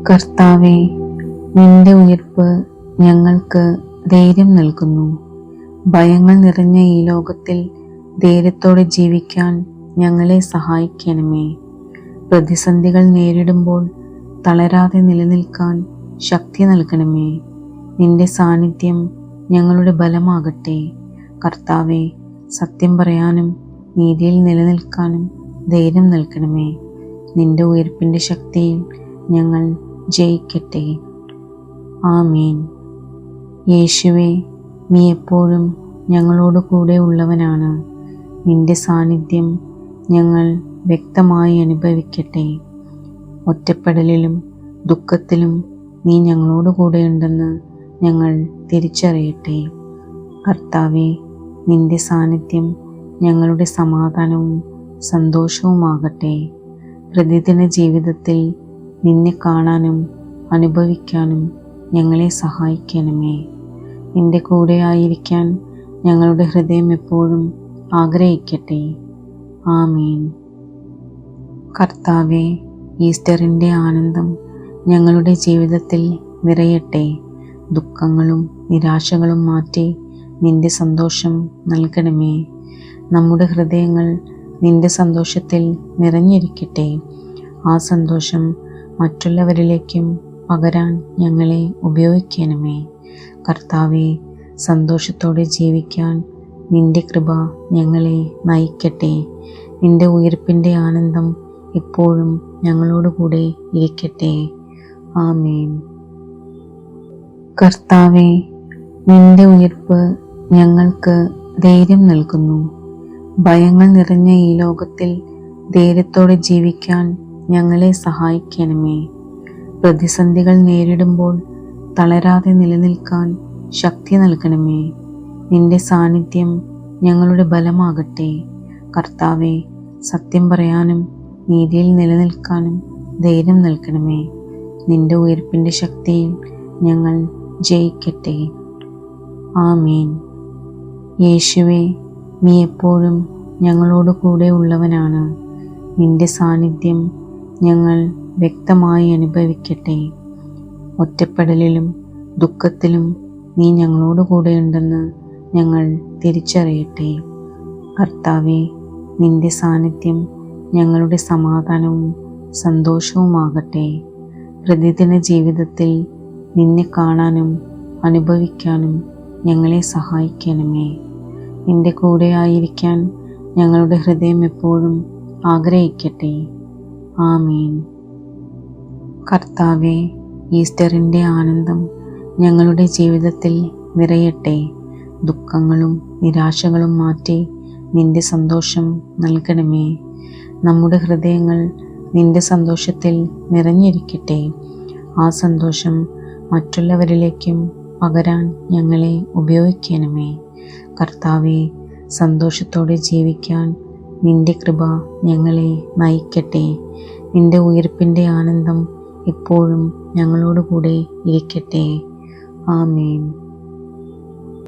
കർത്താവേ, നിന്റെ ഉയിർപ്പ് ഞങ്ങൾക്ക് ധൈര്യം നൽകുന്നു. ഭയങ്ങൾ നിറഞ്ഞ ഈ ലോകത്തിൽ ധൈര്യത്തോടെ ജീവിക്കാൻ ഞങ്ങളെ സഹായിക്കണമേ. പ്രതിസന്ധികൾ നേരിടുമ്പോൾ തളരാതെ നിലനിൽക്കാൻ ശക്തി നൽകണമേ. നിന്റെ സാന്നിധ്യം ഞങ്ങളുടെ ബലമാകട്ടെ. കർത്താവേ, സത്യം പറയാനും നീതിയിൽ നിലനിൽക്കാനും ധൈര്യം നൽകണമേ. നിന്റെ ഉയിർപ്പിൻ്റെ ശക്തിയിൽ ഞങ്ങൾ ജയിക്കട്ടെ. ആമേൻ. യേശുവേ, നീ എപ്പോഴും ഞങ്ങളോട് കൂടെ ഉള്ളവനാണ്. നിന്റെ സാന്നിധ്യം ഞങ്ങൾ വ്യക്തമായി അനുഭവിക്കട്ടെ. ഒറ്റപ്പെടലിലും ദുഃഖത്തിലും നീ ഞങ്ങളോട് കൂടെയുണ്ടെന്ന് ഞങ്ങൾ തിരിച്ചറിയട്ടെ. കർത്താവേ, നിന്റെ സാന്നിധ്യം ഞങ്ങളുടെ സമാധാനവും സന്തോഷവുമാകട്ടെ. പ്രതിദിന ജീവിതത്തിൽ നിന്നെ കാണാനും അനുഭവിക്കാനും ഞങ്ങളെ സഹായിക്കണമേ. നിന്റെ കൂടെ ആയിരിക്കാൻ ഞങ്ങളുടെ ഹൃദയം എപ്പോഴും ആഗ്രഹിക്കട്ടെ. ആമേൻ. കർത്താവേ, ഈസ്റ്ററിൻ്റെ ആനന്ദം ഞങ്ങളുടെ ജീവിതത്തിൽ നിറയട്ടെ. ദുഃഖങ്ങളും നിരാശകളും മാറ്റി നിന്റെ സന്തോഷം നൽകണമേ. നമ്മുടെ ഹൃദയങ്ങൾ നിന്റെ സന്തോഷത്തിൽ നിറഞ്ഞിരിക്കട്ടെ. ആ സന്തോഷം മറ്റുള്ളവരിലേക്കും പകരാൻ ഞങ്ങളെ ഉപയോഗിക്കണമേ. കർത്താവേ, സന്തോഷത്തോടെ ജീവിക്കാൻ നിന്റെ കൃപ ഞങ്ങളെ നയിക്കട്ടെ. നിന്റെ ഉയിർപ്പിൻ്റെ ആനന്ദം എപ്പോഴും ഞങ്ങളോടുകൂടെ ഇരിക്കട്ടെ. ആമേൻ. കർത്താവേ, നിന്റെ ഉയിർപ്പ് ഞങ്ങൾക്ക് ധൈര്യം നൽകുന്നു. ഭയങ്ങൾ നിറഞ്ഞ ഈ ലോകത്തിൽ ധൈര്യത്തോടെ ജീവിക്കാൻ ഞങ്ങളെ സഹായിക്കണമേ. പ്രതിസന്ധികൾ നേരിടുമ്പോൾ തളരാതെ നിലനിൽക്കാൻ ശക്തി നൽകണമേ. നിന്റെ സാന്നിധ്യം ഞങ്ങളുടെ ബലമാകട്ടെ. കർത്താവേ, സത്യം പറയാനും നീതിയിൽ നിലനിൽക്കാനും ധൈര്യം നൽകണമേ. നിന്റെ ഉയിർപ്പിൻ്റെ ശക്തിയിൽ ഞങ്ങൾ ജയിക്കട്ടെ. ആമേൻ. യേശുവേ, നീ എപ്പോഴും ഞങ്ങളോട് കൂടെ ഉള്ളവനാണ്. നിന്റെ സാന്നിധ്യം ഞങ്ങൾ വ്യക്തമായി അനുഭവിക്കട്ടെ. ഒറ്റപ്പെടലിലും ദുഃഖത്തിലും നീ ഞങ്ങളോട് കൂടെയുണ്ടെന്ന് ഞങ്ങൾ തിരിച്ചറിയട്ടെ. കർത്താവേ, നിന്റെ സാന്നിധ്യം ഞങ്ങളുടെ സമാധാനവും സന്തോഷവുമാകട്ടെ. പ്രതിദിന ജീവിതത്തിൽ നിന്നെ കാണാനും അനുഭവിക്കാനും ഞങ്ങളെ സഹായിക്കണമേ. നിന്റെ കൂടെ ആയിരിക്കാൻ ഞങ്ങളുടെ ഹൃദയം എപ്പോഴും ആഗ്രഹിക്കട്ടെ. ആമേൻ. കർത്താവേ, ഈസ്റ്ററിൻ്റെ ആനന്ദം ഞങ്ങളുടെ ജീവിതത്തിൽ നിറയട്ടെ. ദുഃഖങ്ങളും നിരാശകളും മാറ്റി നിന്റെ സന്തോഷം നൽകണമേ. നമ്മുടെ ഹൃദയങ്ങൾ നിന്റെ സന്തോഷത്തിൽ നിറഞ്ഞിരിക്കട്ടെ. ആ സന്തോഷം മറ്റുള്ളവരിലേക്കും പകരാൻ ഞങ്ങളെ ഉപയോഗിക്കണമേ. കർത്താവേ, സന്തോഷത്തോടെ ജീവിക്കാൻ നിന്റെ കൃപ ഞങ്ങളെ നയിക്കട്ടെ. നിന്റെ ഉയിർപ്പിൻ്റെ ആനന്ദം എപ്പോഴും ഞങ്ങളോടുകൂടെ ഇരിക്കട്ടെ. ആമേൻ.